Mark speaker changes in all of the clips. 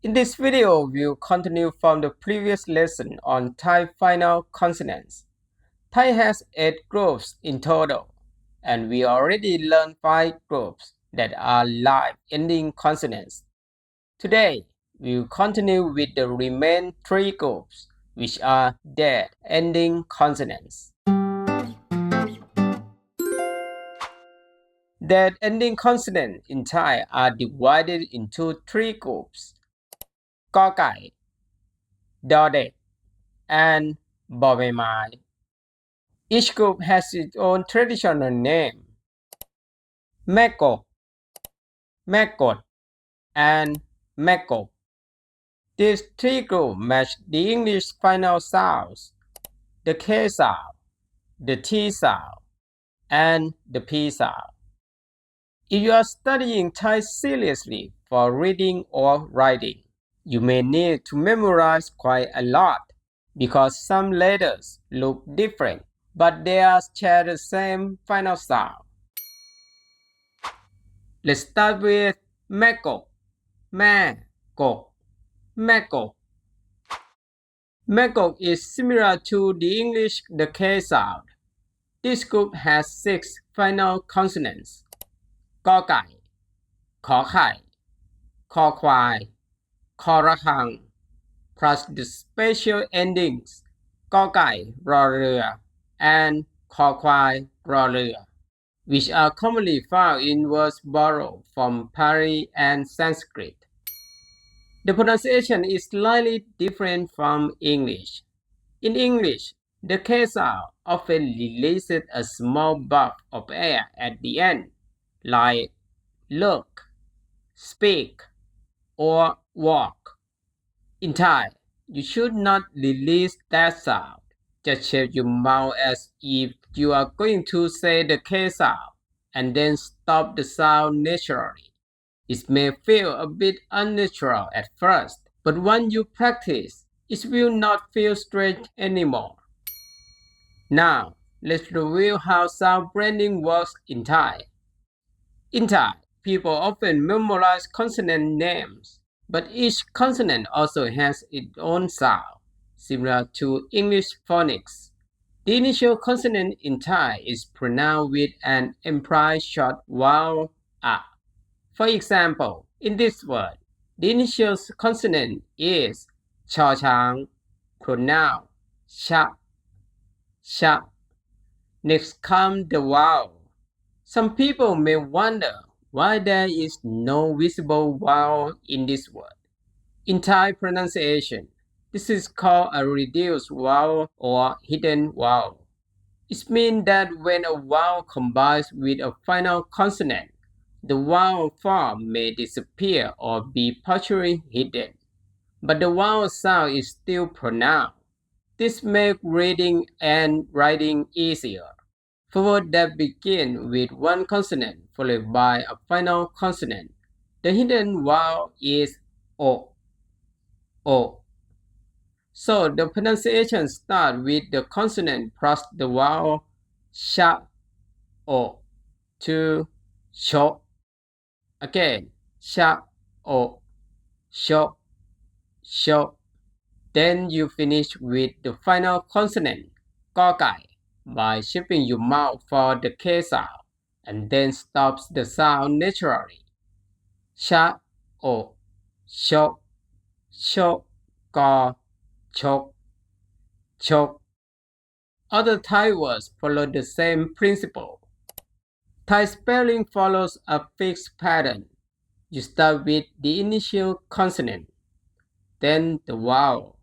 Speaker 1: In this video, we'll continue from the previous lesson on Thai final consonants. Thai has 8 groups in total, and we already learned 5 groups that are live ending consonants. Today, we'll continue with the remaining 3 groups, which are dead ending consonants. Dead ending consonants in Thai are divided into 3 groups: กอไก่ ดอเด็ก and บอใบไม้ Each group has its own traditional name: แม่กก แม่กด and แม่กบ These 3 groups match the English final sounds: the K sound, the T sound, and the P sound. If you are studying Thai seriously for reading or writing, you may need to memorize quite a lot because some letters look different, but they are share the same final sound. Let's start with แม่กก แม่กก แม่กก แม่กก is similar to the English the K sound. This group has 6 final consonants: กอไก่ ขอไข่ คอควาย คอระฆัง plus the special endings กอไก่ รอเรือ and คอควาย รอเรือ which are commonly found in words borrowed from Pali and Sanskrit. The pronunciation is slightly different from English. In English, the K sound often releases a small puff of air at the end, like look, speak, or walk. In Thai, you should not release that sound. Just shape your mouth as if you are going to say the K sound and then stop the sound naturally. It may feel a bit unnatural at first, but once you practice, it will not feel strange anymore. Now, let's review how sound branding works in Thai. In Thai, people often memorize consonant names, but each consonant also has its own sound, similar to English phonics. The initial consonant in Thai is pronounced with an implied short vowel a. For example, in this word, the initial consonant is ชอช้าง pronounced ชะ ชะ. Next comes the vowel. Some people may wonder why there is no visible vowel in this word. In Thai pronunciation, this is called a reduced vowel or hidden vowel. It means that when a vowel combines with a final consonant, the vowel form may disappear or be partially hidden, but the vowel sound is still pronounced. This makes reading and writing easier. For words that begin with one consonant followed by a final consonant, the hidden vowel is o. o. So the pronunciation starts with the consonant plus the vowel sha, o, to sho. Again, sha, o, sho, sho. Then you finish with the final consonant, กอไก่ by shaping your mouth for the K sound and then stops the sound naturally. Sha, o, sho, sho, go, chok, chok. Other Thai words follow the same principle. Thai spelling follows a fixed pattern. You start with the initial consonant, then the vowel.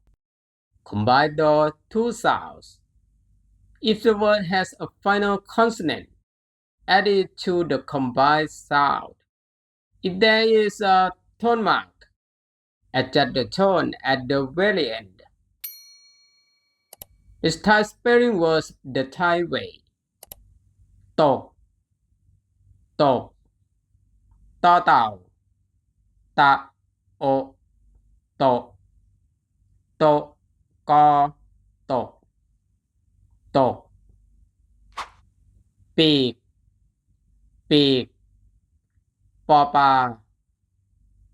Speaker 1: Combine the 2 sounds. If the word has a final consonant, add it to the combined sound. If there is a tone mark, adjust the tone at the very end. Let's try spelling words the Thai way. ตก ตก ต่อเต่า ตะ โอ โตะ โตะ กอ ตก ตก ปีก ปีก ปอปลา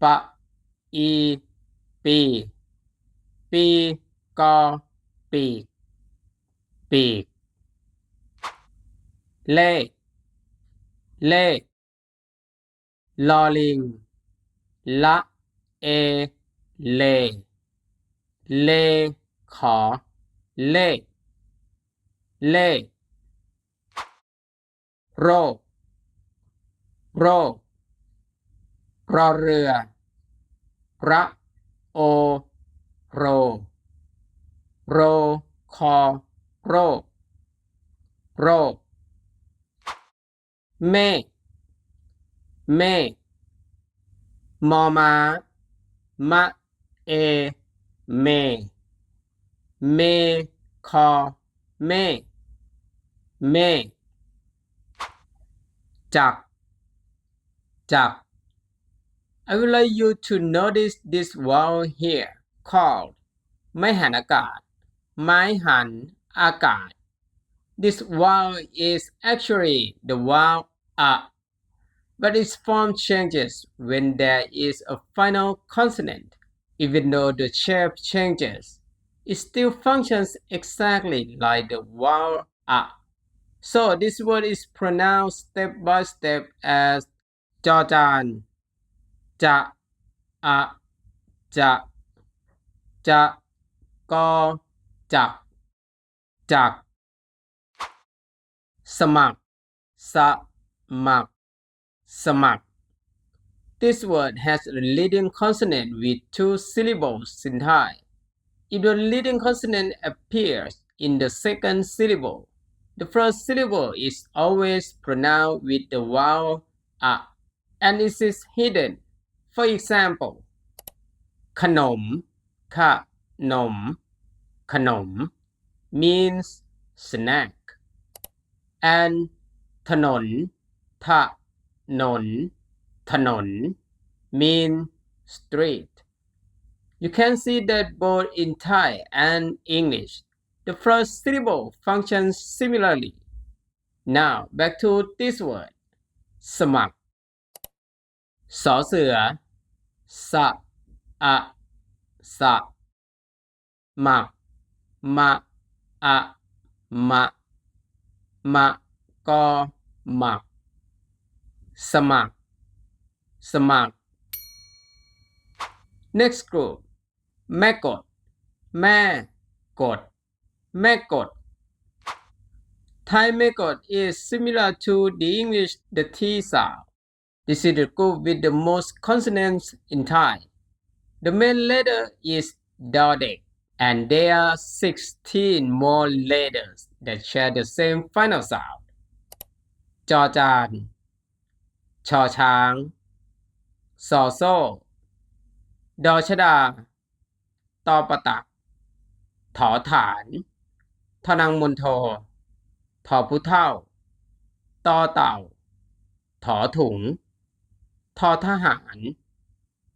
Speaker 1: ปะ อี ปีปีกอปีกปีกเลขเลขลอลิงละเอเลเลขอเลขเลขโรคโรครอเรือระโอโรโรคอโรคโรคเมฆเมฆมอม้ามะเอเมเมคอเมเมจักจัก I would like you to notice this vowel here called ไม้หันอากาศไม้หันอากาศ This vowel is actually the vowel a, but its form changes when there is a final consonant. Even though the shape changes, it still functions exactly like the vowel a. So this word is pronounced step by step as จอจานจะอะจะจะกอจักจักสมัครสมัครสมัคร This word has a leading consonant with two syllables in Thai. If the leading consonant appears in the second syllable, the first syllable is always pronounced with the vowel a, and it is hidden. For example, ขนมขนมขนม means snack, and ถนนถนนถนน mean street. You can see that both in Thai and English, the first syllable functions similarly. Now back to this word สมัครสอเสือสะอะสะมักมะอะมะมะกอหมักสมัครสมัคร Next group แม่กดแม่กดแม่กด Thai method is similar to the English the T sound. This is the group with the most consonants in Thai. The main letter is Dodek, and there are 16 more letters that share the same final sound. จอจานชอช้างสอโซ่ดอชดาตอประตักถอฐานทนังมณฑลถอผู้เฒ่าตอเต่าถอถุงทอทหาร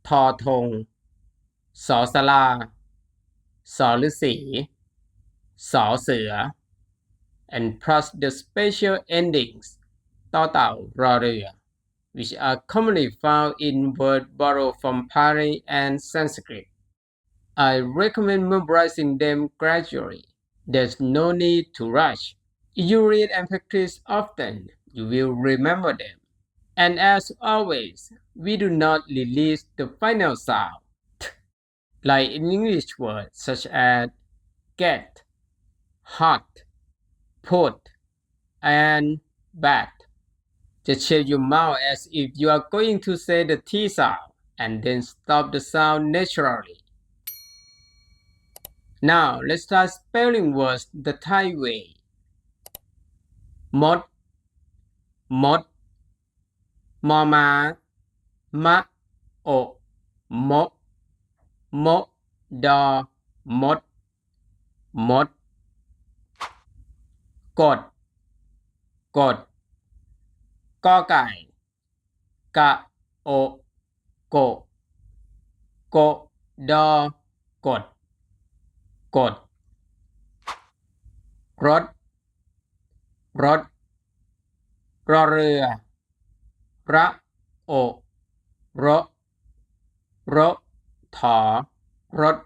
Speaker 1: ทอธงสอสลาสอฤาษีสอเสือ and plus the special endings ต่อเต่ารอเรือ which are commonly found in words borrowed from Pali and Sanskrit. I recommend memorizing them gradually. There's no need to rush. If you read and practice often, you will remember them. And as always, we do not release the final sound, like in English words such as get, hot, put, and bat. Just shape your mouth as if you are going to say the T sound and then stop the sound naturally. Now let's start spelling words the Thai way. มดมดมอม้ามะโอมะมะดอมดมดกดกดกอไก่กะโอโกโกดอกดกดรถรถรอเรือระโอรถรถถอ รถ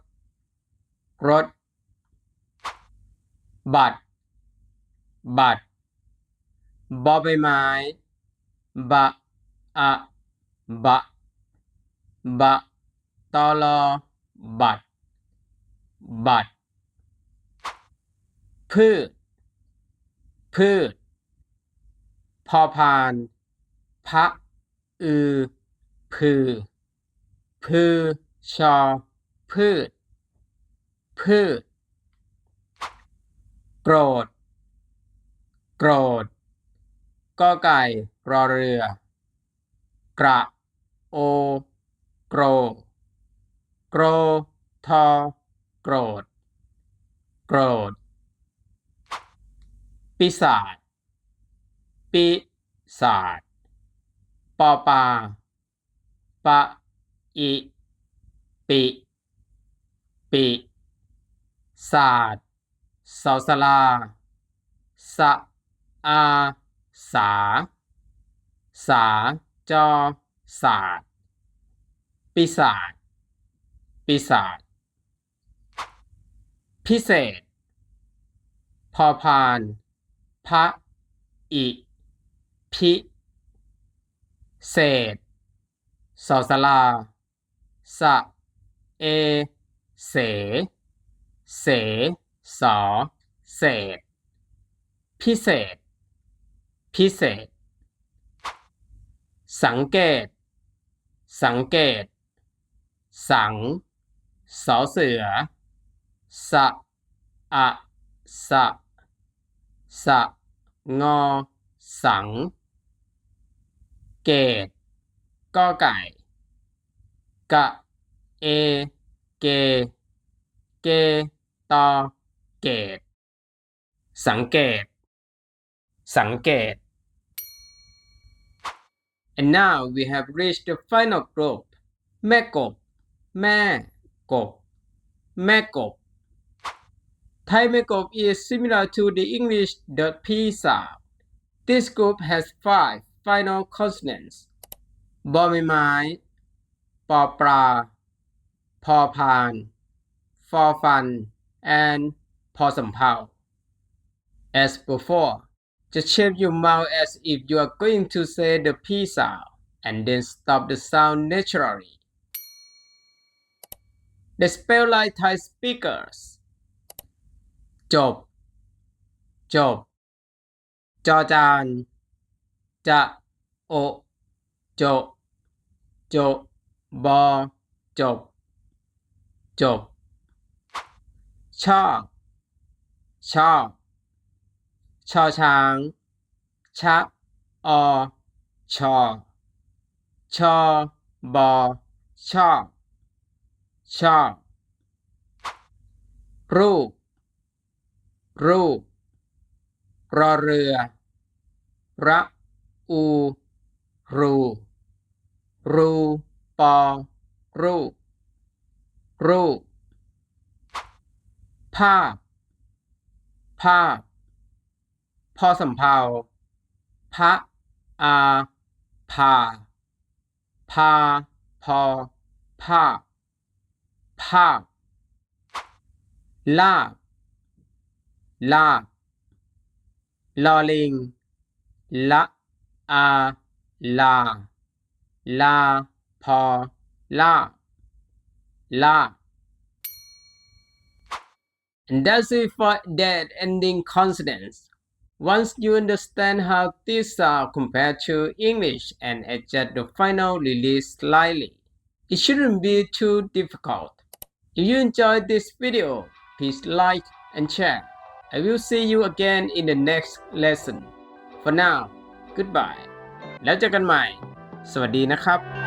Speaker 1: รถบัตรบัตรบอใบไม้บะอะบะบะตอลอบัตรบัตรพืชพืชพอพานพะอือพือพือชอพืชพืชโกรธโกรธกอไก่รอเรือกระโอโกรโกรทอโกรธโกรธปีศาจปีศาจปอปาปะอิปิปิศาสตร์สอสลาสะอาสาสาจอศาสตร์ปีศาจปีศาจพิเศษพอพานพะอิพิเศษสอสลาสะเอเสเสสอเศษพิเศษพิเศษสังเกตสังเกตสังสอเสือสะอะสะสะงอสังเกตกอไก่กะเอเกเกตอเกตสังเกตสังเกต And now we have reached the final group แม่กบแม่กบแม่กบ Thai แม่กบ is similar to the English the P sound. This group has 5 final consonants บอใบไม้ปอปลาพอพานฟอฟัน and พอสำเภา As before, just shape your mouth as if you are going to say the P sound and then stop the sound naturally. Let's spell like Thai speakers. จบจบจอจานจะโอโจโจบอจบจบชอบชอบชอช้างชะอชอชอบอชอบชอบรูปรูปรอเรือระอูรูรูปอรูปรูปภาพภาพพอสำเภาพะอาพาพาพอภาพภาพลาบลาบลอลิงละอาลาลาพอลาลา And that's it for that ending consonants. Once you understand how these are compared to English and adjust the final release slightly, it shouldn't be too difficult. If you enjoyed this video, please like and share. I will see you again in the next lesson. For now, goodbye. แล้วเจอกันใหม่ สวัสดีนะครับ